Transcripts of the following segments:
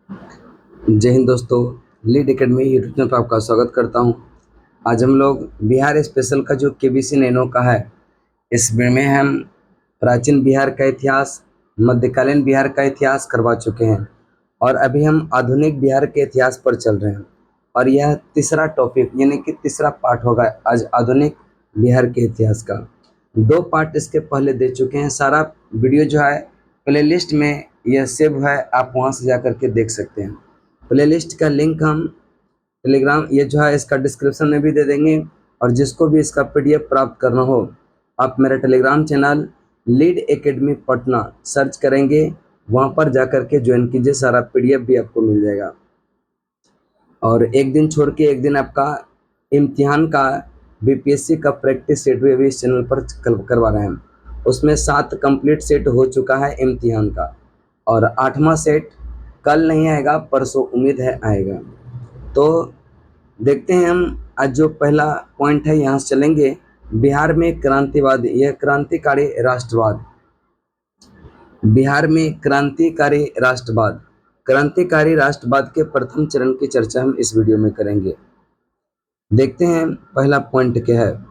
जय हिंद दोस्तों। Lead academy YouTube channel पर आपका स्वागत करता हूं। आज हम लोग बिहार स्पेशल का जो केबीसी नैनो का है, इसमें हम प्राचीन बिहार का इतिहास, मध्यकालीन बिहार का इतिहास करवा चुके हैं और अभी हम आधुनिक बिहार के इतिहास पर चल रहे हैं। और यह तीसरा टॉपिक यानी कि तीसरा पार्ट होगा आज आधुनिक बिहार के इतिहास का। 2 पार्ट इसके पहले दे चुके हैं। सारा वीडियो जो है प्लेलिस्ट में यह सेव है, आप वहां से जा करके देख सकते हैं। प्लेलिस्ट का लिंक हम टेलीग्राम ये जो है इसका डिस्क्रिप्शन में भी दे देंगे, और जिसको भी इसका पीडीएफ प्राप्त करना हो आप मेरा Telegram channel lead academy Patna search करेंगे, वहाँ पर जा कर के ज्वाइन कीजिए, सारा पीडीएफ भी आपको मिल जाएगा। और एक दिन छोड़ के एक दिन आपका इम्तिहान का बीपीएससी का प्रैक्टिस सेट भी अभी इस चैनल पर करवा रहे हैं। उसमें 7 कंप्लीट सेट हो चुका है इम्तिहान का, और 8वां सेट कल नहीं आएगा, परसों उम्मीद है आएगा। तो देखते हैं हम आज जो पहला पॉइंट है यहाँ से चलेंगे। बिहार में क्रांतिवाद, यह क्रांतिकारी राष्ट्रवाद। बिहार में क्रांतिकारी राष्ट्रवाद, क्रांतिकारी राष्ट्रवाद के प्रथम चरण की चर्चा हम इस वीडियो में करेंगे। देखते हैं पहला पॉइंट क्या है।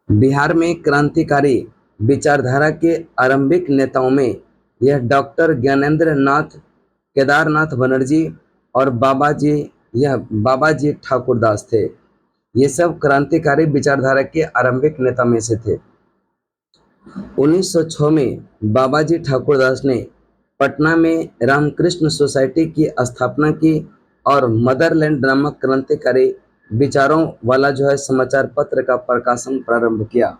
बिहार में क्रांतिकारी विचारधारा के आरंभिक नेताओं में यह डॉक्टर ज्ञानेंद्र नाथ केदारनाथ बनर्जी और बाबाजी ठाकुरदास थे। ये सब क्रांतिकारी विचारधारा के आरंभिक नेता में से थे। 1906 में बाबाजी ठाकुरदास ने पटना में रामकृष्ण सोसाइटी की स्थापना की और मदरलैंड नामक क्रांतिकारी विचारों वाला जो है समाचार पत्र का प्रकाशन प्रारंभ किया।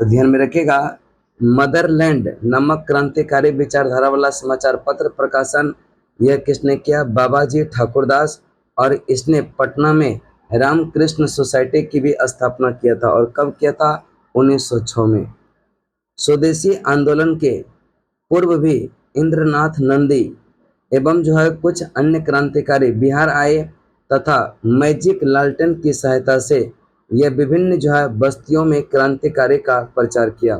तो ध्यान में रखिएगा, मदरलैंड नामक क्रांतिकारी विचारधारा वाला समाचार पत्र प्रकाशन यह किसने किया? बाबाजी ठाकुरदास। और इसने पटना में रामकृष्ण सोसाइटी की भी स्थापना किया था। और कब किया था? 1906 में। स्वदेशी आंदोलन के पूर्व भी इंद्रनाथ नंदी एवं जो है कुछ अन्य क्रांतिकारी बिहार आए तथा मैजिक लालटेन की सहायता से यह विभिन्न जो है बस्तियों में क्रांतिकारी का प्रचार किया।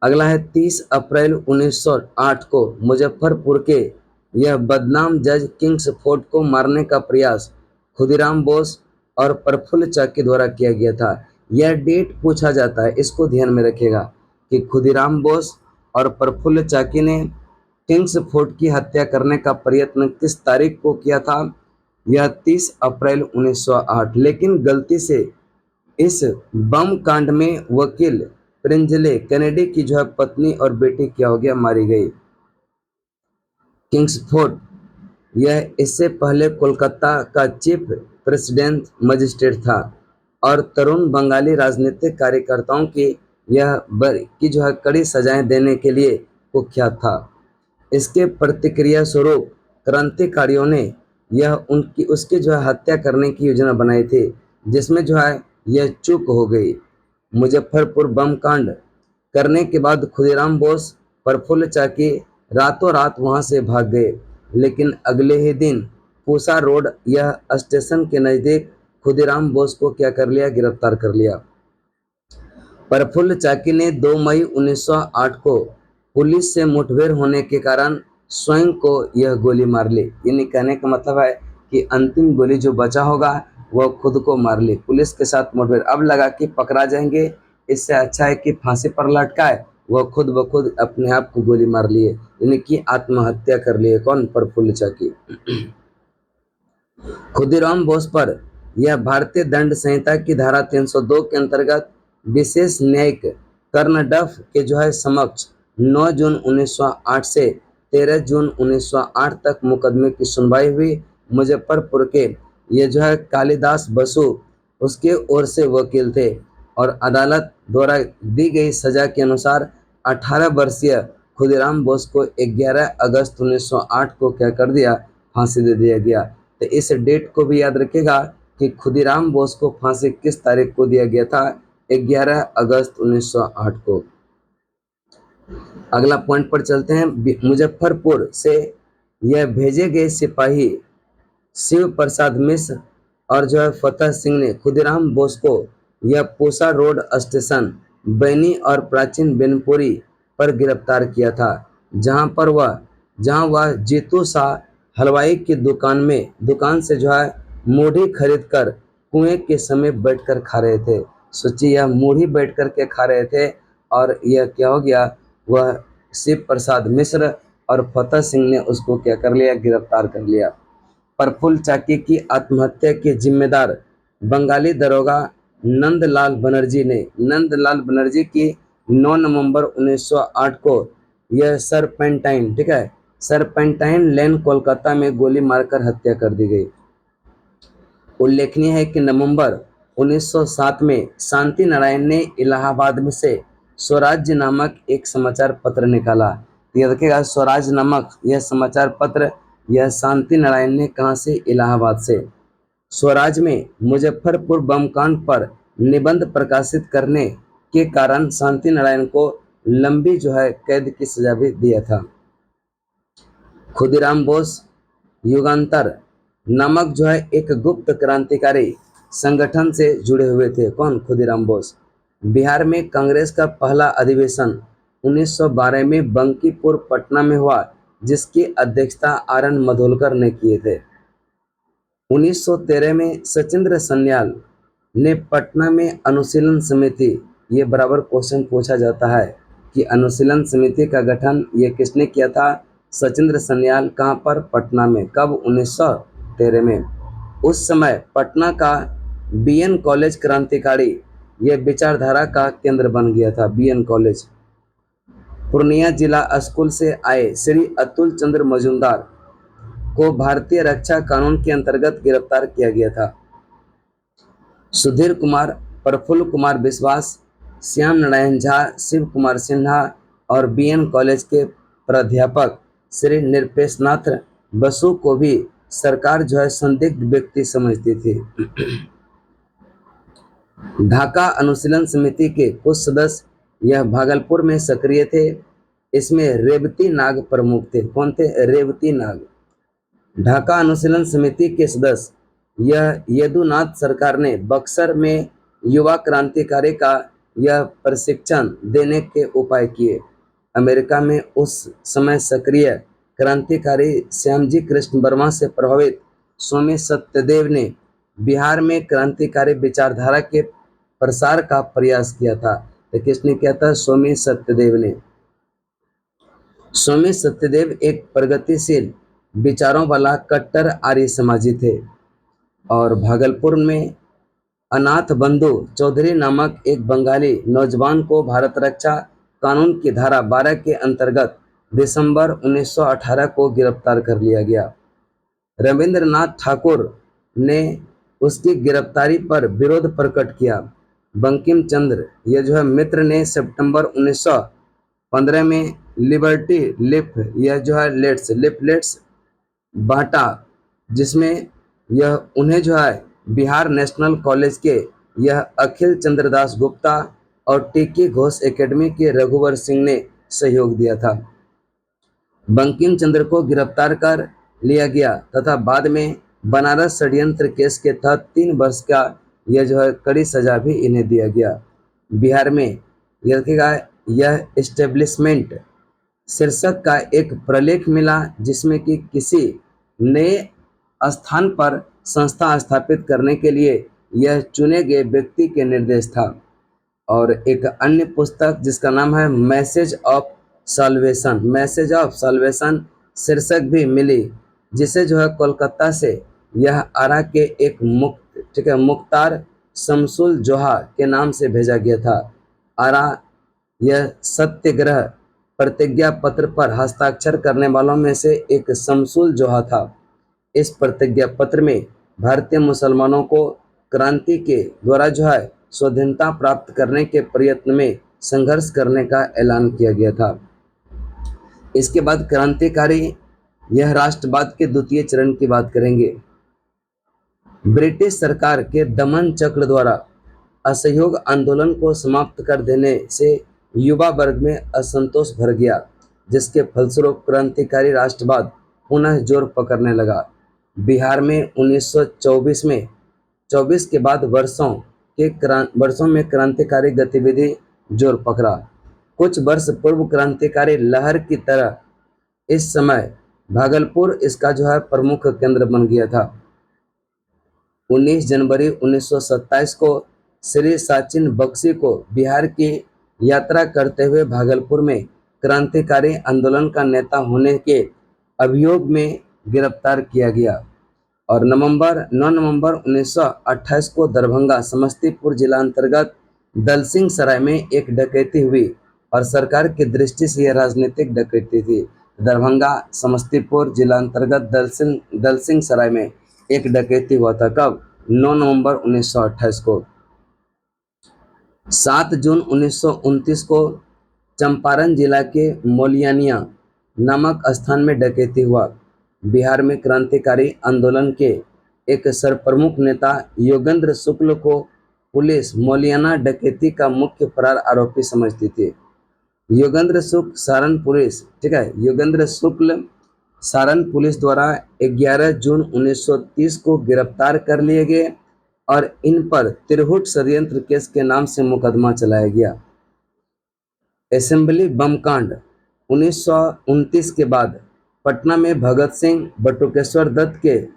अगला है 30 अप्रैल 1908 को मुजफ्फरपुर के यह बदनाम जज किंग्सफोर्ड को मारने का प्रयास खुदीराम बोस और प्रफुल्ल चाकी द्वारा किया गया था। यह डेट पूछा जाता है, इसको ध्यान में रखिएगा कि खुदीराम बोस और प्रफुल्ल चाकी ने किंग्सफोर्ड की हत्या करने का प्रयत्न किस तारीख को किया था? यह 30 अप्रैल 1908। लेकिन गलती से इस बम कांड में वकील प्रिंजले कैनेडी की जो है पत्नी और बेटी क्या हो गया? मारी गई। किंग्सफोर्ड यह इससे पहले कोलकाता का चीफ प्रेसिडेंट मजिस्ट्रेट था और तरुण बंगाली राजनीतिक कार्यकर्ताओं की जो है कड़ी सजाएं देने के लिए कुख्यात था। इसके प्रतिक्रिया स्वरूप क्रांतिकारियों ने उसकी जो है हत्या करने की योजना बनाई थी, जिसमें जो है यह चूक हो गई। मुजफ्फरपुर बम कांड करने के बाद खुदीराम बोस प्रफुल्ल चाकी रातों रात वहां से भाग गए, लेकिन अगले ही दिन पूसा रोड यह स्टेशन के नजदीक खुदीराम बोस को क्या कर लिया? गिरफ्तार कर लिया। प्रफुल्ल चाकी ने 2 मई 1908 को पुलिस से मुठभेड़ होने के कारण स्वयं को यह गोली मार ली। यानी कहने का मतलब है कि अंतिम गोली जो बचा होगा वह खुद को मार ली। पुलिस के साथ मुठभेड़, अब लगा कि पकड़ा जाएंगे, इससे अच्छा है कि फांसी पर लटकाए, वह खुद ब खुद अपने आप को गोली मार लिए, यानी कि आत्महत्या कर लिए। कौन? प्रफुल्ल चाकी। खुदीराम बोस पर यह भारतीय दंड संहिता की धारा 302 के अंतर्गत विशेष न्यायिक कर्णडफ के जो है समक्ष 9 जून 1908 से 13 जून 1908 तक मुकदमे की सुनवाई हुई। मुजफ्फरपुर के ये जो है कालिदास बसु उसके ओर से वकील थे और अदालत द्वारा दी गई सजा के अनुसार 18 वर्षीय खुदीराम बोस को 11 अगस्त 1908 को क्या कर दिया? फांसी दे दिया गया। तो इस डेट को भी याद रखिएगा कि खुदीराम बोस को फांसी किस तारीख को दिया गया था? 11 अगस्त 1908 को। अगला पॉइंट पर चलते हैं। मुजफ्फरपुर से यह भेजे गए सिपाही शिव प्रसाद मिश्र और जो है फतेह सिंह ने खुदीराम बोस को यह पूसा रोड स्टेशन, बैनी और प्राचीन बेनपुरी पर गिरफ्तार किया था, जहां वह जीतू शाह हलवाई की दुकान से जो है मूढ़ी खरीद कर कुएं के समीप बैठकर खा रहे थे। सोचिए, यह मूढ़ी बैठ कर के खा रहे थे और यह क्या हो गया, वह शिव प्रसाद मिश्र और फतेह सिंह ने उसको क्या कर लिया, गिरफ्तार कर लिया। प्रफुल्ल चाकी की आत्महत्या के जिम्मेदार बंगाली दरोगा नंदलाल बनर्जी की 9 नवंबर 1908 को यह सरपेंटाइन, ठीक है, सरपेंटाइन लेन कोलकाता में गोली मारकर हत्या कर दी गई। उल्लेखनीय है कि नवंबर 1907 में शांति नारायण ने इलाहाबाद में से स्वराज्य नामक एक समाचार पत्र निकाला। यह देखिएगा, स्वराज नामक यह समाचार पत्र यह शांति नारायण ने कहाँ से, इलाहाबाद से। स्वराज में मुजफ्फरपुर बमकांड पर निबंध प्रकाशित करने के कारण शांति नारायण को लंबी जो है कैद की सजा भी दिया था। खुदीराम बोस युगांतर नामक जो है एक गुप्त क्रांतिकारी संगठन से जुड़े हुए थे। कौन? खुदीराम बोस। बिहार में कांग्रेस का पहला अधिवेशन 1912 में बंकीपुर पटना में हुआ, जिसकी अध्यक्षता आर.एन. मधोलकर ने किए थे। 1913 में सचिंद्र सन्याल ने पटना में अनुशीलन समिति, ये बराबर क्वेश्चन पूछा जाता है कि अनुशीलन समिति का गठन ये किसने किया था? सचिंद्र सन्याल। कहाँ पर? पटना में। कब? 1913 में। उस समय पटना का बी.एन. कॉलेज क्रांतिकारी यह विचारधारा का केंद्र बन गया था, बी.एन. कॉलेज। पूर्णिया जिला स्कूल से आए श्री अतुल चंद्र मजूमदार को भारतीय रक्षा कानून के अंतर्गत गिरफ्तार किया गया था। सुधीर कुमार, प्रफुल्ल कुमार विश्वास, श्याम नारायण झा, शिव कुमार सिन्हा और बी.एन. कॉलेज के प्राध्यापक श्री निरपेशनाथ बसु को भी सरकार जो है संदिग्ध व्यक्ति समझती थी। ढाका अनुशीलन समिति के कुछ सदस्य यह भागलपुर में सक्रिय थे। इसमें रेवती नाग प्रमुख थे। कौन थे? रेवती नाग। ढाका अनुशीलन समिति के सदस्य यह यदुनाथ सरकार ने बक्सर में युवा क्रांतिकारी का यह प्रशिक्षण देने के उपाय किए। अमेरिका में उस समय सक्रिय क्रांतिकारी श्यामजी कृष्ण वर्मा से प्रभावित स्वामी सत्यदेव ने बिहार में क्रांतिकारी विचारधारा के प्रसार का प्रयास किया था। तो किसने किया था? स्वामी सत्यदेव ने। स्वामी सत्यदेव एक प्रगतिशील विचारों वाला कट्टर आर्य समाजी थे और भागलपुर में अनाथ बंधु चौधरी नामक एक बंगाली नौजवान को भारत रक्षा कानून की धारा 12 के अंतर्गत दिसंबर 1918 को गिरफ्तार कर लिया गया। रविंद्रनाथ ठाकुर ने उसकी गिरफ्तारी पर विरोध प्रकट किया। बंकिम चंद्र ये जो है मित्र ने सितंबर 1915 में लिबर्टी लिफ यह जो है लिफलेट्स बांटा, जिसमें यह उन्हें जो है बिहार नेशनल कॉलेज के यह अखिल चंद्र दास गुप्ता और टीकी घोष एकेडमी के रघुवर सिंह ने सहयोग दिया था। बंकिम चंद्र को गिरफ्तार कर लिया गया तथा बाद में बनारस षड्यंत्र केस के तहत 3 वर्ष का यह जो है कड़ी सजा भी इन्हें दिया गया। बिहार में यह एस्टेब्लिशमेंट शीर्षक का एक प्रलेख मिला, जिसमें कि किसी नए स्थान पर संस्था स्थापित करने के लिए यह चुने गए व्यक्ति के निर्देश था। और एक अन्य पुस्तक जिसका नाम है मैसेज ऑफ सॉल्वेशन शीर्षक भी मिली, जिसे जो है कोलकाता से यह आरा के एक मुख्तार शमसुल जोहा के नाम से भेजा गया था। आरा यह सत्याग्रह प्रतिज्ञा पत्र पर हस्ताक्षर करने वालों में से एक शमसुल जोहा था। इस प्रतिज्ञा पत्र में भारतीय मुसलमानों को क्रांति के द्वारा जो है स्वाधीनता प्राप्त करने के प्रयत्न में संघर्ष करने का ऐलान किया गया था। इसके बाद क्रांतिकारी यह राष्ट्रवाद के द्वितीय चरण की बात करेंगे। ब्रिटिश सरकार के दमन चक्र द्वारा असहयोग आंदोलन को समाप्त कर देने से युवा वर्ग में असंतोष भर गया, जिसके फलस्वरूप क्रांतिकारी राष्ट्रवाद पुनः जोर पकड़ने लगा। बिहार में 1924 के बाद वर्षों में क्रांतिकारी गतिविधि जोर पकड़ा। कुछ वर्ष पूर्व क्रांतिकारी लहर की तरह इस समय भागलपुर इसका जो है प्रमुख केंद्र बन गया था। 19 जनवरी 1927 को श्री सचिन बख्शी को बिहार की यात्रा करते हुए भागलपुर में क्रांतिकारी आंदोलन का नेता होने के अभियोग में गिरफ्तार किया गया और 9 नवंबर 1928 को दरभंगा समस्तीपुर जिला अंतर्गत दलसिंह सराय में एक डकैती हुई और सरकार की दृष्टि से यह राजनीतिक डकैती थी। दरभंगा समस्तीपुर जिला अंतर्गत दलसिंह सराय में एक डकैती हुआ था। कब? 9 नवंबर 1928 को। 7 जून 1929 को चंपारण जिला के मोलियानिया नामक स्थान में डकैती हुआ। बिहार में क्रांतिकारी आंदोलन के एक सरप्रमुख नेता योगेंद्र शुक्ल को पुलिस मोलियाना डकैती का मुख्य फरार आरोपी समझती थी। योगेंद्र शुक्ल सारण पुलिस, ठीक है, योगेंद्र शुक्ल सारण पुलिस द्वारा 11 जून 1930 को गिरफ्तार कर लिए गए और इन पर तिरहुट षड्यंत्र केस के नाम से मुकदमा चलाया गया। असेंबली बम कांड 1929 के बाद पटना में भगत सिंह बटुकेश्वर दत्त के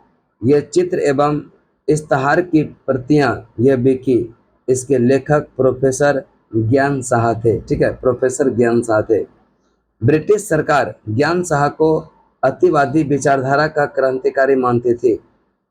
यह चित्र एवं इश्तहार की प्रतियां यह बिकी। इसके लेखक प्रोफेसर ज्ञान साहा थे, ठीक है, प्रोफेसर ज्ञान साहा थे। ब्रिटिश सरकार ज्ञान साहा को अतिवादी विचारधारा का क्रांतिकारी मानती थी।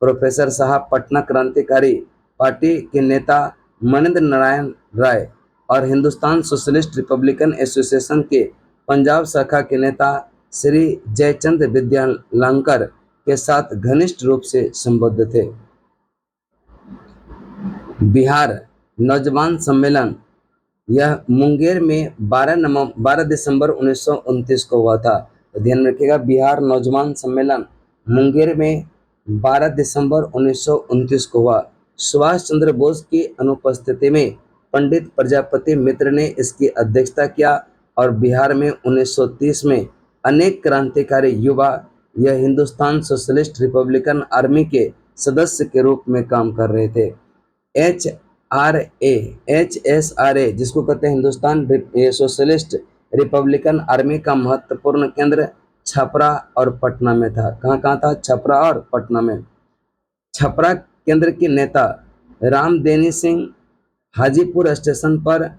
प्रोफेसर साहब पटना क्रांतिकारी पार्टी के नेता मनेंद्र नारायण राय और हिंदुस्तान सोशलिस्ट रिपब्लिकन एसोसिएशन के पंजाब शाखा के नेता श्री जयचंद विद्यालंकर के साथ घनिष्ठ रूप से संबद्ध थे। बिहार नौजवान सम्मेलन यह मुंगेर में 12 दिसंबर 1929 को हुआ था। तो ध्यान रखिएगा, बिहार नौजवान सम्मेलन मुंगेर में 12 दिसंबर 1929 को हुआ। सुभाष चंद्र बोस की अनुपस्थिति में पंडित प्रजापति मित्र ने इसकी अध्यक्षता किया और बिहार में 1930 में अनेक क्रांतिकारी युवा यह हिंदुस्तान सोशलिस्ट रिपब्लिकन आर्मी के सदस्य के रूप में काम कर रहे थे। HSRA जिसको कहते हैं हिंदुस्तान सोशलिस्ट रिपब्लिकन आर्मी का महत्वपूर्ण केंद्र छपरा और पटना में था। कहाँ था? छपरा और पटना में। छपरा केंद्र के नेता रामदेनी सिंह हाजीपुर स्टेशन पर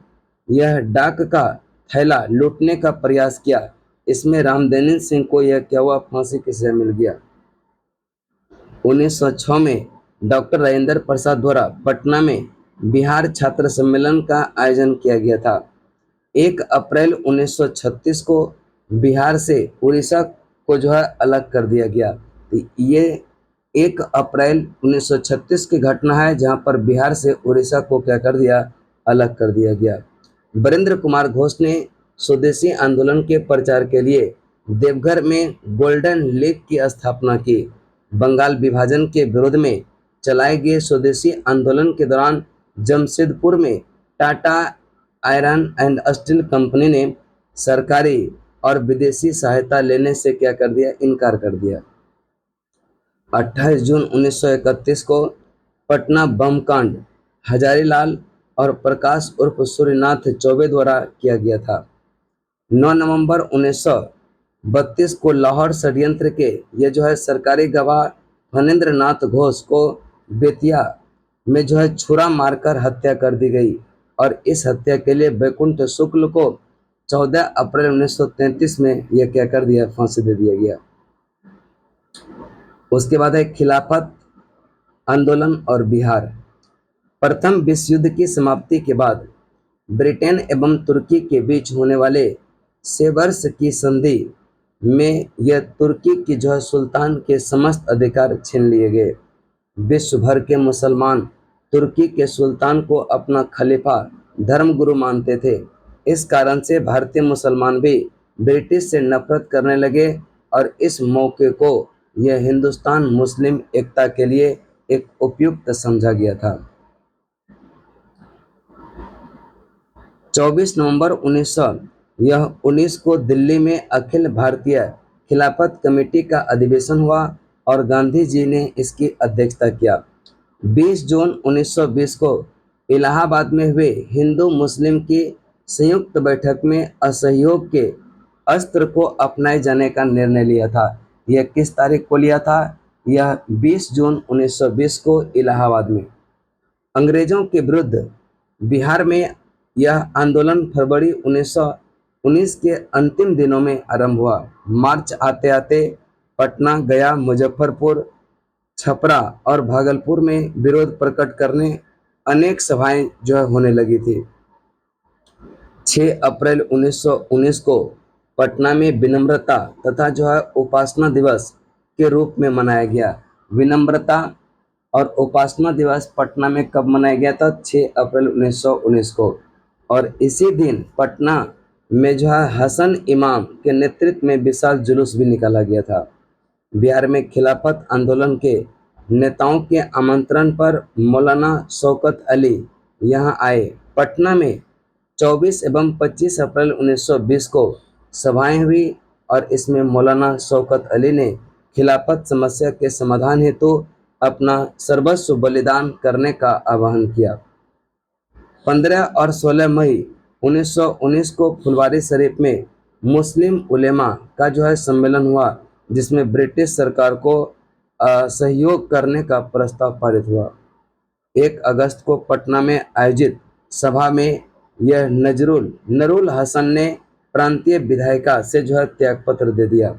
यह डाक का थैला लूटने का प्रयास किया। इसमें रामदेनी सिंह को यह क्या हुआ? फांसी की सजा मिल गया। 1906 में डॉक्टर राजेंद्र प्रसाद द्वारा पटना में बिहार छात्र सम्मेलन का आयोजन किया गया था। 1 अप्रैल 1936 को बिहार से उड़ीसा को जो है अलग कर दिया गया। तो ये 1 अप्रैल 1936 की घटना है जहां पर बिहार से उड़ीसा को क्या कर दिया? अलग कर दिया गया। वीरेंद्र कुमार घोष ने स्वदेशी आंदोलन के प्रचार के लिए देवघर में गोल्डन लीग की स्थापना की। बंगाल विभाजन के विरोध में चलाए गए स्वदेशी आंदोलन के दौरान जमशेदपुर में Tata iron and steel company ने सरकारी और विदेशी सहायता लेने से क्या कर दिया? इनकार कर दिया। 28 जून 1931 को पटना बम कांड हजारीलाल और प्रकाश उर्फ सूर्यनाथ चौबे द्वारा किया गया था। 9 नवंबर 1932 को लाहौर षड्यंत्र के ये जो है सरकारी गवाह फणेंद्र नाथ घोष को बेतिया में जो है छुरा मारकर हत्या कर दी गई और इस हत्या के लिए वैकुंठ शुक्ल को 14 अप्रैल 1933 में यह क्या कर दिया? फांसी दे दिया गया। उसके बाद है खिलाफत आंदोलन और बिहार। प्रथम विश्व युद्ध की समाप्ति के बाद ब्रिटेन एवं तुर्की के बीच होने वाले सेवर्स की संधि में यह तुर्की की जो है सुल्तान के समस्त अधिकार छीन लिए गए। विश्व भर के मुसलमान तुर्की के सुल्तान को अपना खलीफा धर्मगुरु मानते थे। इस कारण से भारतीय मुसलमान भी ब्रिटिश से नफरत करने लगे और इस मौके को यह हिंदुस्तान मुस्लिम एकता के लिए एक उपयुक्त समझा गया था। 24 नवंबर 1919 को दिल्ली में अखिल भारतीय खिलाफत कमेटी का अधिवेशन हुआ और गांधी जी ने इसकी अध्यक्षता किया। 20 जून 1920 को इलाहाबाद में हुए हिंदू मुस्लिम की संयुक्त बैठक में असहयोग के अस्त्र को अपनाए जाने का निर्णय लिया था। यह किस तारीख को लिया था? यह 20 जून 1920 को इलाहाबाद में। अंग्रेजों के विरुद्ध बिहार में यह आंदोलन फरवरी 1919 के अंतिम दिनों में आरंभ हुआ। मार्च आते आते पटना, गया, मुजफ्फरपुर, छपरा और भागलपुर में विरोध प्रकट करने अनेक सभाएं जो है होने लगी थी। 6 अप्रैल 1919 को पटना में विनम्रता तथा जो है उपासना दिवस के रूप में मनाया गया। विनम्रता और उपासना दिवस पटना में कब मनाया गया था? 6 अप्रैल 1919 को। और इसी दिन पटना में जो है हसन इमाम के नेतृत्व में विशाल जुलूस भी निकाला गया था। बिहार में खिलाफत आंदोलन के नेताओं के आमंत्रण पर मौलाना शौकत अली यहाँ आए। पटना में 24 एवं 25 अप्रैल 1920 को सभाएं हुई और इसमें मौलाना शौकत अली ने खिलाफत समस्या के समाधान हेतु अपना सर्वस्व बलिदान करने का आह्वान किया। 15 और 16 मई 1919 को फुलवारी शरीफ में मुस्लिम उलेमा का जो है सम्मेलन हुआ, जिसमें ब्रिटिश सरकार को सहयोग करने का प्रस्ताव पारित हुआ। 1 अगस्त को पटना में आयोजित सभा में यह नरुल हसन ने प्रांतीय विधायिका से जो है त्यागपत्र दे दिया।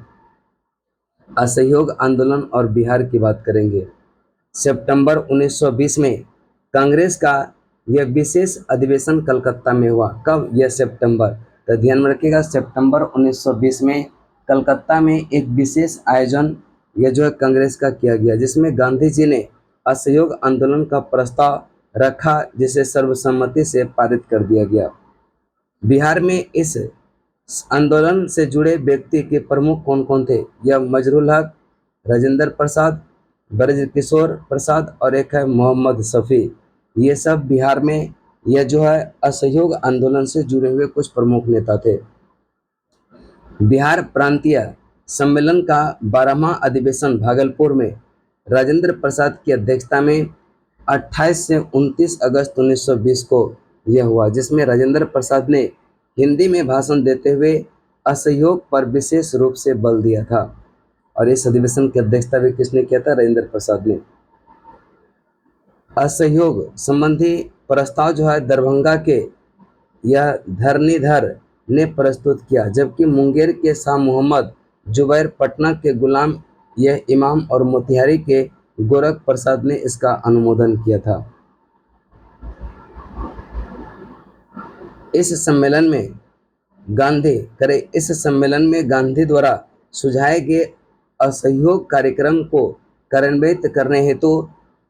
असहयोग आंदोलन और बिहार की बात करेंगे। सितंबर 1920 में कांग्रेस का यह विशेष अधिवेशन कलकत्ता में हुआ। कब? यह सितंबर। तो ध्यान में रखिएगा, सितंबर 1920 में कलकत्ता में एक विशेष आयोजन यह जो है कांग्रेस का किया गया, जिसमें गांधी जी ने असहयोग आंदोलन का प्रस्ताव रखा, जिसे सर्वसम्मति से पारित कर दिया गया। बिहार में इस आंदोलन से जुड़े व्यक्ति के प्रमुख कौन कौन थे? यह मजरुल हक, राजेंद्र प्रसाद, ब्रजकिशोर प्रसाद और एक है मोहम्मद शफी। ये सब बिहार में यह जो है असहयोग आंदोलन से जुड़े हुए कुछ प्रमुख नेता थे। बिहार प्रांतीय सम्मेलन का 12वां अधिवेशन भागलपुर में राजेंद्र प्रसाद की अध्यक्षता में 28 से 29 अगस्त 1920 को यह हुआ, जिसमें राजेंद्र प्रसाद ने हिंदी में भाषण देते हुए असहयोग पर विशेष रूप से बल दिया था। और इस अधिवेशन की अध्यक्षता भी किसने किया था? राजेंद्र प्रसाद ने। असहयोग संबंधी प्रस्ताव जो है दरभंगा के यह धरणीधर ने प्रस्तुत किया, जबकि मुंगेर के शाह मोहम्मद जुबैर, पटना के गुलाम यह इमाम और मोतिहारी के गोरख प्रसाद ने इसका अनुमोदन किया था। इस सम्मेलन में गांधी द्वारा सुझाए गए असहयोग कार्यक्रम को कार्यान्वित करने हेतु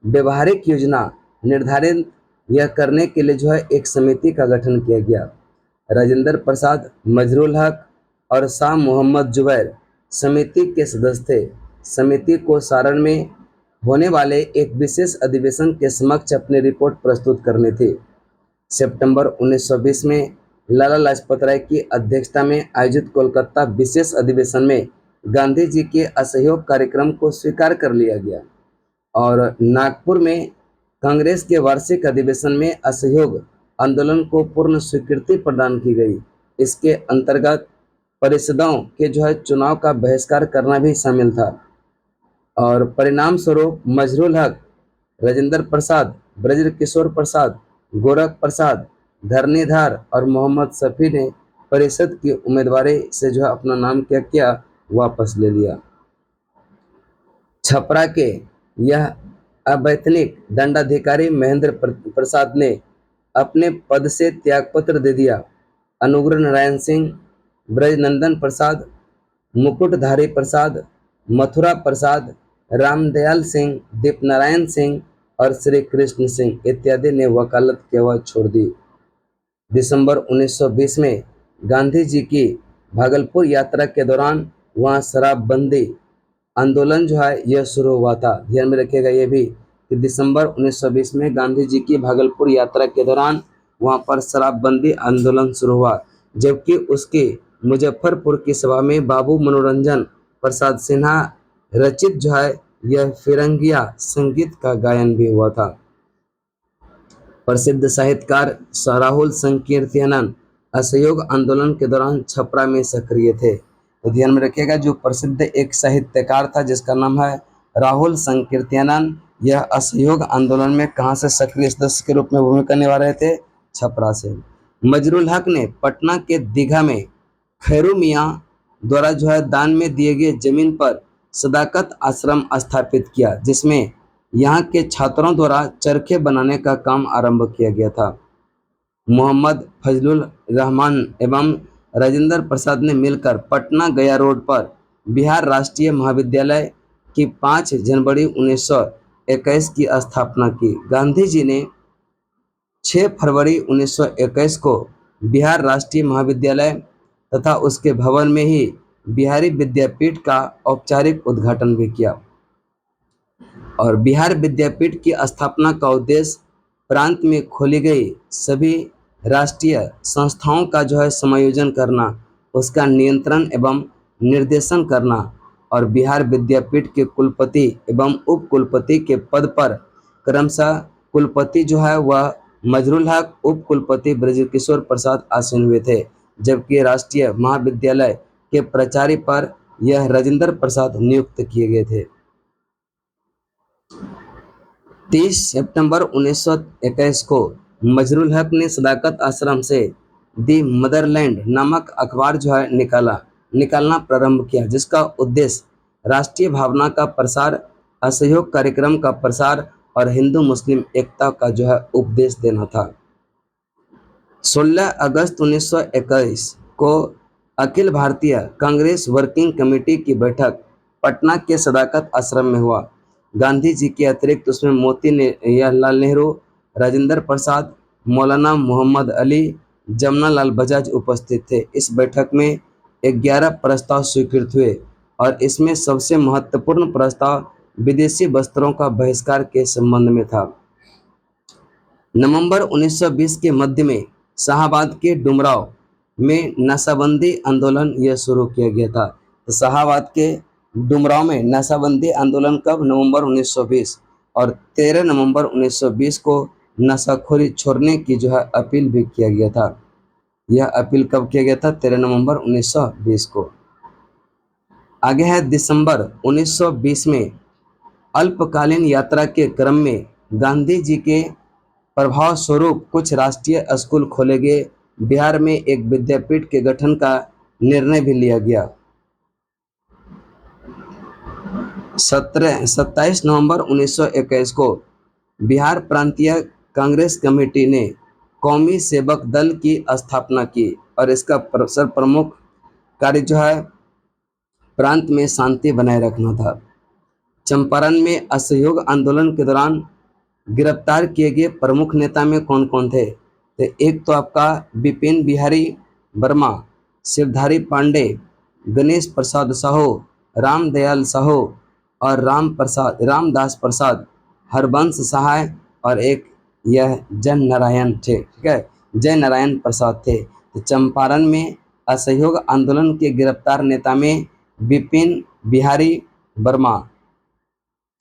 व्यवहारिक योजना निर्धारित यह करने के लिए जो है एक समिति का गठन किया गया। राजेंद्र प्रसाद, मजरुल हक और शाह मोहम्मद जुबैर समिति के सदस्य थे। समिति को सारण में होने वाले एक विशेष अधिवेशन के समक्ष अपनी रिपोर्ट प्रस्तुत करनी थी। सितंबर 1920 में लाला लाजपत राय की अध्यक्षता में आयोजित कोलकाता विशेष अधिवेशन में गांधी जी के असहयोग कार्यक्रम को स्वीकार कर लिया गया और नागपुर में कांग्रेस के वार्षिक अधिवेशन में असहयोग आंदोलन को पूर्ण स्वीकृति प्रदान की गई। इसके अंतर्गत परिषदों के जो है चुनाव का बहिष्कार करना भी शामिल था और परिणाम स्वरूप मजरुल हक, राजेंद्र प्रसाद, ब्रजकिशोर प्रसाद, गोरख प्रसाद, धरणीधर और मोहम्मद शफी ने परिषद की उम्मीदवारी से जो है अपना नाम क्या किया? वापस ले लिया। छपरा के यह अवैतनिक दंडाधिकारी महेंद्र प्रसाद ने अपने पद से त्यागपत्र दे दिया। अनुग्रह नारायण सिंह, ब्रजनंदन प्रसाद, मुकुटधारी प्रसाद, मथुरा प्रसाद, रामदयाल सिंह, दीपनारायण सिंह और श्री कृष्ण सिंह इत्यादि ने वकालत की आवाज छोड़ दी। दिसंबर 1920 में गांधी जी की भागलपुर यात्रा के दौरान वहां शराबबंदी आंदोलन जो है यह शुरू हुआ था। ध्यान में रखिएगा ये भी कि दिसंबर 1920 में गांधी जी की भागलपुर यात्रा के दौरान वहां पर शराबबंदी आंदोलन शुरू हुआ, जबकि उसकी मुजफ्फरपुर की सभा में बाबू मनोरंजन प्रसाद सिन्हा रचित जो है यह फिरंगिया संगीत का गायन भी हुआ था। प्रसिद्ध साहित्यकार राहुल संकीर्तनन असहयोग आंदोलन के दौरान छपरा में सक्रिय थे। तो ध्यान में रखिएगा, जो प्रसिद्ध एक साहित्यकार था जिसका नाम है राहुल संकीर्तनानंद, यह असहयोग आंदोलन में कहाँ से सक्रिय सदस्य के रूप में भूमिका निभा रहे थे? छपरा से। मजरुल हक ने पटना के दीघा में खैरू मियाँ द्वारा जो है दान में दिए गए जमीन पर सदाकत आश्रम स्थापित किया, जिसमें यहाँ के छात्रों द्वारा चरखे बनाने का काम आरंभ किया गया था। मोहम्मद फजलुल रहमान एवं राजेंद्र प्रसाद ने मिलकर पटना गया रोड पर बिहार राष्ट्रीय महाविद्यालय की 5 जनवरी 1921 की स्थापना की। गांधी जी ने 6 फरवरी 1921 को बिहार राष्ट्रीय महाविद्यालय तथा उसके भवन में ही बिहारी विद्यापीठ का औपचारिक उद्घाटन भी किया। और बिहार विद्यापीठ की स्थापना का उद्देश्य प्रांत में खोली गई सभी राष्ट्रीय संस्थाओं का जो है समायोजन करना, उसका नियंत्रण एवं निर्देशन करना और बिहार विद्यापीठ के कुलपति एवं उप कुलपति के पद पर क्रमशः कुलपति जो है वह मजरुल हक, उप कुलपति ब्रजकिशोर प्रसाद आसीन हुए थे, जबकि राष्ट्रीय महाविद्यालय के प्राचार्य पर यह राजेंद्र प्रसाद नियुक्त किए गए थे। 30 सितंबर 1921 को मजरुल हक ने सदाकत आश्रम से दी मदरलैंड नामक अखबार जो है निकालना प्रारंभ किया, जिसका उद्देश्य राष्ट्रीय भावना का प्रसार, असहयोग कार्यक्रम का प्रसार और हिंदू मुस्लिम एकता का जो है उपदेश देना था। 16 अगस्त 1921 को अखिल भारतीय कांग्रेस वर्किंग कमेटी की बैठक पटना के सदाकत आश्रम में हुआ। गांधी जी के अतिरिक्त उसमें मोतीलाल नेहरू, राजेंद्र प्रसाद, मौलाना मोहम्मद अली, जमनालाल बजाज उपस्थित थे। इस बैठक में 11 प्रस्ताव स्वीकृत हुए और इसमें सबसे महत्वपूर्ण प्रस्ताव विदेशी वस्त्रों का बहिष्कार के संबंध में था। नवंबर 1920 के मध्य में शाहाबाद के डुमराव में नशाबंदी आंदोलन यह शुरू किया गया था। तो शाहाबाद के डुमराव में नशाबंदी आंदोलन कब? नवंबर 1920 और 13 नवंबर 1920 को नशाखोरी छोड़ने की जो है अपील भी किया गया था। यह अपील कब किया गया था? 13 नवंबर 1920 को। आगे है दिसंबर 1920 में अल्पकालीन यात्रा के क्रम में गांधी जी के प्रभाव स्वरूप कुछ राष्ट्रीय स्कूल खोले गए। बिहार में एक विद्यापीठ के गठन का निर्णय भी लिया गया। 27 नवंबर 1921 को बिहार प्रांतीय कांग्रेस कमेटी ने कौमी सेवक दल की स्थापना की और इसका प्रमुख कार्य जो है प्रांत में शांति बनाए रखना था। चंपारण में असहयोग आंदोलन के दौरान गिरफ्तार किए गए प्रमुख नेता में कौन कौन थे? तो एक तो आपका विपिन बिहारी वर्मा, शिवधारी पांडे, गणेश प्रसाद साहू, रामदयाल साहू और रामदास प्रसाद, हरबंश सहाय और एक यह जय नारायण थे। ठीक है, जय नारायण प्रसाद थे। तो चंपारण में असहयोग आंदोलन के गिरफ्तार नेता में विपिन बिहारी वर्मा,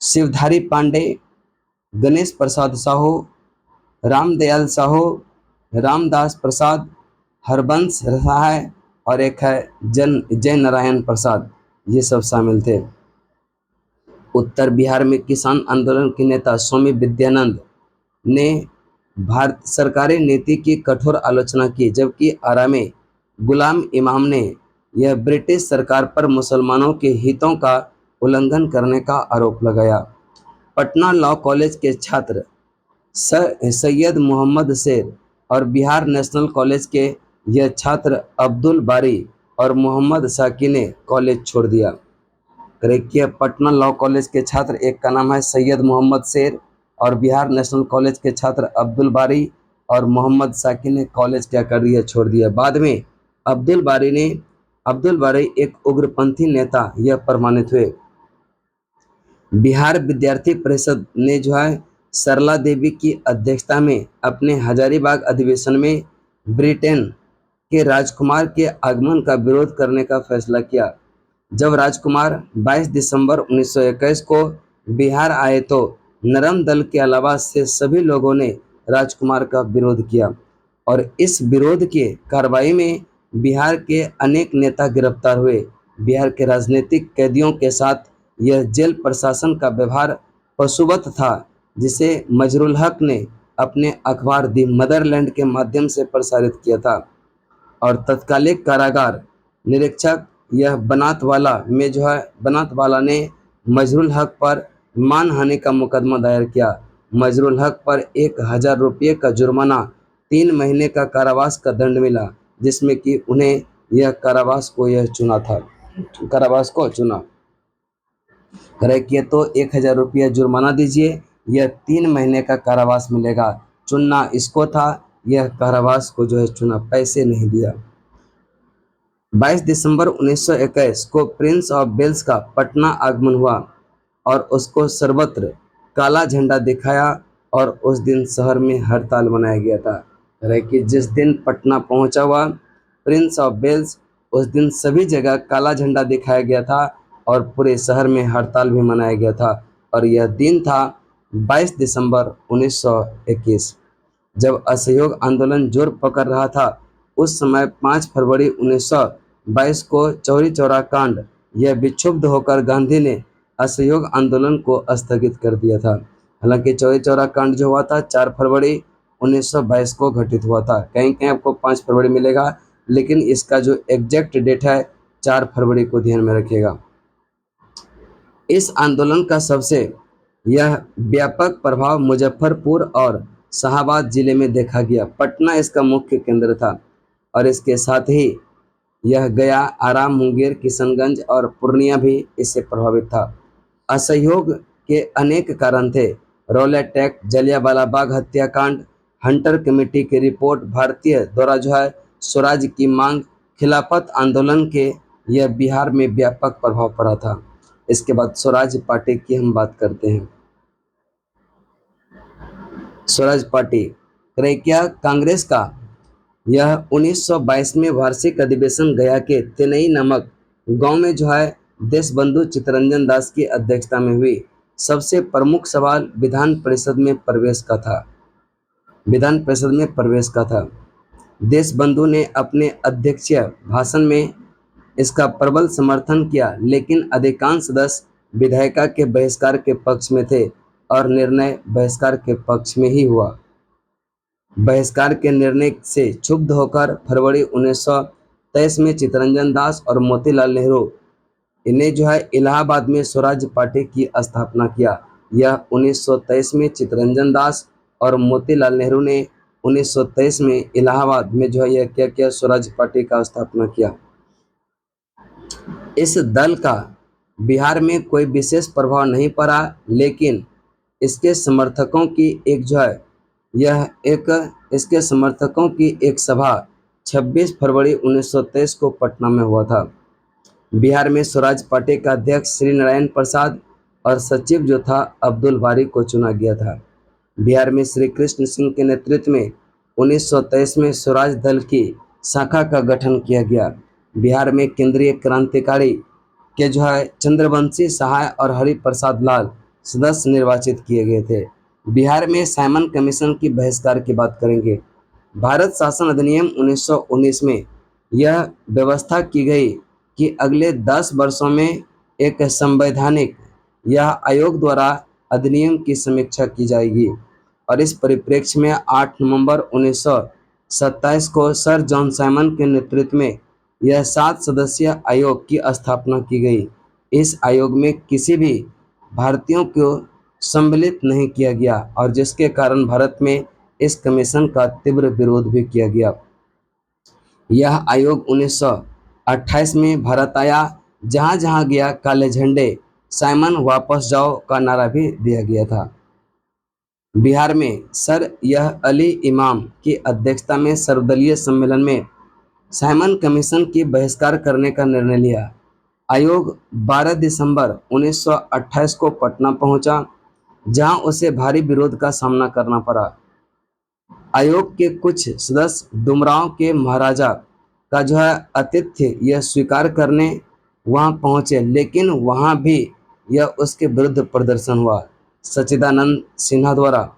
शिवधारी पांडे, गणेश प्रसाद साहू, रामदयाल साहू, रामदास प्रसाद, हरबंश सहाय और एक है जय नारायण प्रसाद, ये सब शामिल थे। उत्तर बिहार में किसान आंदोलन के नेता स्वामी विद्यानंद ने भारत सरकारी नीति की कठोर आलोचना की, जबकि आरा में गुलाम इमाम ने यह ब्रिटिश सरकार पर मुसलमानों के हितों का उल्लंघन करने का आरोप लगाया। पटना लॉ कॉलेज के छात्र सैयद मोहम्मद शेर और बिहार नेशनल कॉलेज के यह छात्र अब्दुल बारी और मोहम्मद साकी ने कॉलेज छोड़ दिया। देखिए, पटना लॉ कॉलेज के छात्र एक का नाम है सैयद मोहम्मद शेर और बिहार नेशनल कॉलेज के छात्र अब्दुल बारी और मोहम्मद साकी ने कॉलेज क्या कर दिया? छोड़ दिया। बाद में अब्दुल बारी एक उग्रपंथी नेता यह प्रमाणित हुए। बिहार विद्यार्थी परिषद ने जो है सरला देवी की अध्यक्षता में अपने हजारीबाग अधिवेशन में ब्रिटेन के राजकुमार के आगमन का विरोध करने का फैसला किया। जब राजकुमार 22 दिसंबर 1921 को बिहार आए तो नरम दल के अलावा से सभी लोगों ने राजकुमार का विरोध किया। और इस विरोध के कार्रवाई में बिहार के अनेक नेता गिरफ्तार हुए। बिहार के राजनीतिक कैदियों के साथ यह जेल प्रशासन का व्यवहार पशुवत था, जिसे मजरुल हक ने अपने अखबार दी मदरलैंड के माध्यम से प्रसारित किया था। और तत्कालिक कारागार निरीक्षक यह बनात वाला ने मजरुल हक पर मानहानि का मुकदमा दायर किया। मजरुल हक पर 1000 रुपये का जुर्माना, 3 महीने का कारावास का दंड मिला, जिसमें कि उन्हें कारावास को चुना। करे किए तो 1000 रुपया जुर्माना दीजिए, यह 3 महीने का कारावास मिलेगा। चुनना इसको था, यह कारावास को चुना, पैसे नहीं दिया। 22 दिसंबर 1921 को प्रिंस ऑफ वेल्स का पटना आगमन हुआ और उसको सर्वत्र काला झंडा दिखाया और उस दिन शहर में हड़ताल मनाया गया था। कि जिस दिन पटना पहुंचा हुआ प्रिंस ऑफ वेल्स, उस दिन सभी जगह काला झंडा दिखाया गया था और पूरे शहर में हड़ताल भी मनाया गया था। और यह दिन था 22 दिसंबर 1921। जब असहयोग आंदोलन जोर पकड़ रहा था, उस समय 5 फरवरी 1922 को चौरी चौरा कांड, यह विक्षुब्ध होकर गांधी ने असहयोग आंदोलन को स्थगित कर दिया था। हालांकि चौरी चौरा कांड जो हुआ था 4 फरवरी 1922 को घटित हुआ था। कहीं कहीं आपको 5 फरवरी मिलेगा, लेकिन इसका जो एग्जैक्ट डेट है 4 फरवरी को ध्यान में रखिएगा। इस आंदोलन का सबसे यह व्यापक प्रभाव मुजफ्फरपुर और शाहाबाद जिले में देखा गया। पटना इसका मुख्य केंद्र था और इसके साथ ही यह गया, आरा, मुंगेर, किशनगंज और पूर्णिया भी इससे प्रभावित था। असहयोग के अनेक कारण थे। रौलट एक्ट, जलियांवाला बाग हत्याकांड, हंटर कमेटी की रिपोर्ट, भारतीय द्वारा स्वराज की मांग, खिलाफत आंदोलन के यह बिहार में व्यापक प्रभाव पड़ा था। इसके बाद स्वराज पार्टी की हम बात करते हैं। स्वराज पार्टी क्या कांग्रेस का यह 1922 में वार्षिक अधिवेशन गया के तेनई नामक गांव में देशबंधु चित्तरंजन दास की अध्यक्षता में हुई। सबसे प्रमुख सवाल विधान परिषद में प्रवेश का था। देशबंधु ने अपने अध्यक्षीय भाषण में इसका प्रबल समर्थन किया, लेकिन अधिकांश सदस्य विधायिका के बहिष्कार के पक्ष में थे और निर्णय बहिष्कार के पक्ष में ही हुआ। बहिष्कार के निर्णय से क्षुब्ध होकर फरवरी 1923 में चित्तरंजन दास और मोतीलाल नेहरू इन्हें इलाहाबाद में स्वराज पार्टी की स्थापना किया। यह 1923 में चित्तरंजन दास और मोतीलाल नेहरू ने 1923 में इलाहाबाद में यह क्या किया, स्वराज पार्टी का स्थापना किया। इस दल का बिहार में कोई विशेष प्रभाव नहीं पड़ा, लेकिन इसके समर्थकों की एक सभा 26 फरवरी 1923 को पटना में हुआ था। बिहार में स्वराज पार्टी का अध्यक्ष श्री नारायण प्रसाद और सचिव था अब्दुल बारी को चुना गया था। बिहार में श्री कृष्ण सिंह के नेतृत्व में 1923 में स्वराज दल की शाखा का गठन किया गया। बिहार में केंद्रीय क्रांतिकारी के चंद्रवंशी सहाय और हरिप्रसाद लाल सदस्य निर्वाचित किए गए थे। बिहार में साइमन कमीशन की बहिष्कार की बात करेंगे। भारत शासन अधिनियम 1919 में यह व्यवस्था की गई कि अगले 10 वर्षों में एक संवैधानिक यह आयोग द्वारा अधिनियम की समीक्षा की जाएगी। और इस परिप्रेक्ष्य में 8 नवंबर 1927 को सर जॉन साइमन के नेतृत्व में यह 7 सदस्यीय आयोग की स्थापना की गई। इस आयोग में किसी भी भारतीयों को सम्मिलित नहीं किया गया और जिसके कारण भारत में इस कमीशन का तीव्र विरोध भी किया गया। यह आयोग 1928 में भारत आया, जहां जहां गया काले झंडे, साइमन वापस जाओ का नारा भी दिया गया था। बिहार में सर यह अली इमाम की अध्यक्षता में सर्वदलीय सम्मेलन में साइमन कमीशन की बहिष्कार करने का निर्णय लिया। आयोग 12 दिसंबर 1928 को पटना पहुंचा, जहां उसे भारी विरोध का सामना करना पड़ा। आयोग के कुछ सदस्य डुमरांव के महाराजा का आतिथ्य यह स्वीकार करने वहां पहुंचे, लेकिन वहां भी यह उसके विरुद्ध प्रदर्शन हुआ। सच्चिदानंद सिन्हा द्वारा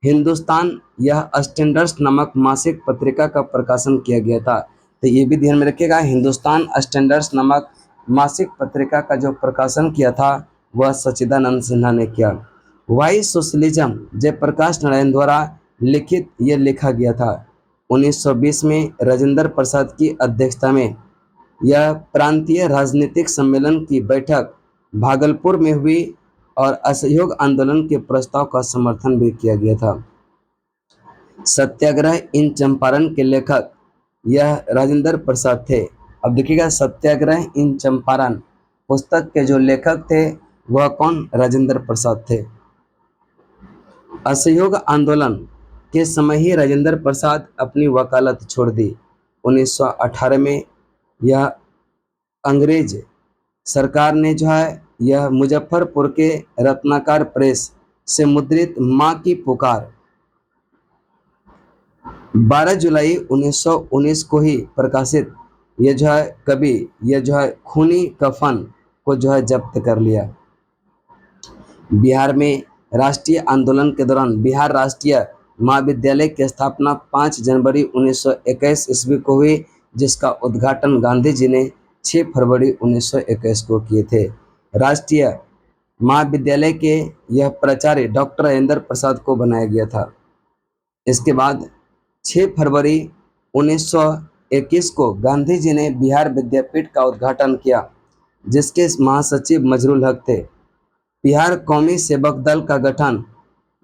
हिंदुस्तान यह स्टैंडर्ड्स नामक मासिक पत्रिका का प्रकाशन किया गया था। तो ये भी ध्यान में रखिएगा, हिंदुस्तान स्टैंडर्ड्स नामक मासिक पत्रिका का जो प्रकाशन किया था वह सच्चिदानंद सिन्हा ने किया। वाई सोशलिज्म जयप्रकाश नारायण द्वारा लिखित ये लिखा गया था। 1920 में राजेंद्र प्रसाद की अध्यक्षता में यह प्रांतीय राजनीतिक सम्मेलन की बैठक भागलपुर में हुई और असहयोग आंदोलन के प्रस्ताव का समर्थन भी किया गया था। सत्याग्रह इन चंपारण के लेखक यह राजेंद्र प्रसाद थे। अब देखिएगा, सत्याग्रह इन चंपारण पुस्तक के जो लेखक थे वह कौन? राजेंद्र प्रसाद थे। असहयोग आंदोलन के समय ही राजेंद्र प्रसाद अपनी वकालत छोड़ दी। 1918 में यह अंग्रेज सरकार ने जो है यह मुजफ्फरपुर के रत्नाकर प्रेस से मुद्रित माँ की पुकार 12 जुलाई 1919 को ही प्रकाशित ये जो है कवि ये जो है खूनी कफन को जो है जब्त कर लिया। बिहार में राष्ट्रीय आंदोलन के दौरान बिहार राष्ट्रीय महाविद्यालय की स्थापना 5 जनवरी 1921 ईस्वी को हुई, जिसका उद्घाटन गांधी जी ने 6 फरवरी 1921 को किए थे। राष्ट्रीय महाविद्यालय के यह प्राचार्य डॉक्टर राजेंद्र प्रसाद को बनाया गया था। इसके बाद 6 फरवरी 1921 को गांधी जी ने बिहार विद्यापीठ का उद्घाटन किया, जिसके महासचिव मजरूल हक थे। बिहार कौमी सेवक दल का गठन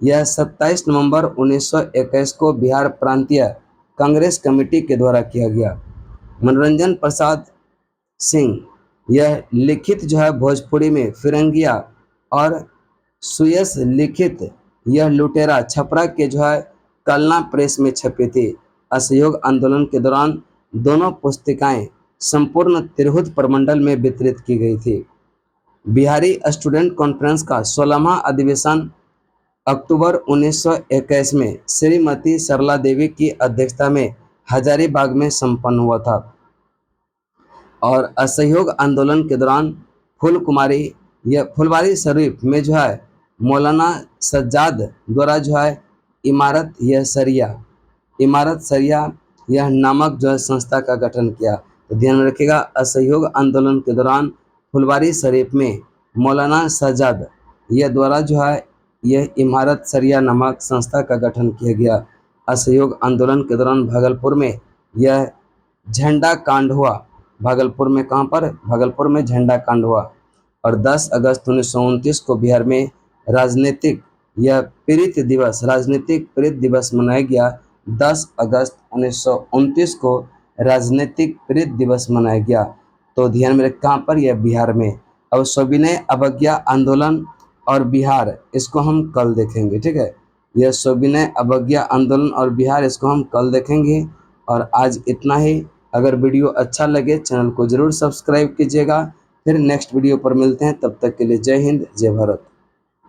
यह 27 नवंबर 1921 को बिहार प्रांतीय कांग्रेस कमेटी के द्वारा किया गया। मनोरंजन प्रसाद सिंह यह लिखित जो है भोजपुरी में फिरंगिया और सुयस लिखित यह लुटेरा छपरा के जो है कलना प्रेस में छपी थी। असहयोग आंदोलन के दौरान दोनों पुस्तिकाएं संपूर्ण तिरहुत प्रमंडल में वितरित की गई थी। बिहारी स्टूडेंट कॉन्फ्रेंस का 16वां अधिवेशन अक्टूबर 1921 में श्रीमती सरला देवी की अध्यक्षता में हजारीबाग में संपन्न हुआ था। और असहयोग आंदोलन के दौरान फुलवारी शरीफ में जो है मौलाना सज्जाद द्वारा जो है इमारत सरिया यह नामक जो है संस्था का गठन किया। तो ध्यान में रखिएगा, असहयोग आंदोलन के दौरान फुलवारी शरीफ में मौलाना सज्जाद यह द्वारा जो है यह इमारत सरिया नामक संस्था का गठन किया गया। असहयोग आंदोलन के दौरान भागलपुर में यह झंडा कांड हुआ। भागलपुर में कहाँ पर? भागलपुर में झंडा कांड हुआ। और 10 अगस्त 1929 को बिहार में राजनीतिक प्रेरित दिवस मनाया गया। 10 अगस्त 1929 को राजनीतिक प्रेरित दिवस मनाया गया। तो ध्यान में रखें, कहाँ पर? यह बिहार में। अब सविनय अवज्ञा आंदोलन और बिहार, इसको हम कल देखेंगे, ठीक है। यह सविनय अवज्ञा आंदोलन और बिहार, इसको हम कल देखेंगे। और आज इतना ही। अगर वीडियो अच्छा लगे चैनल को ज़रूर सब्सक्राइब कीजिएगा। फिर नेक्स्ट वीडियो पर मिलते हैं, तब तक के लिए जय हिंद, जय भारत।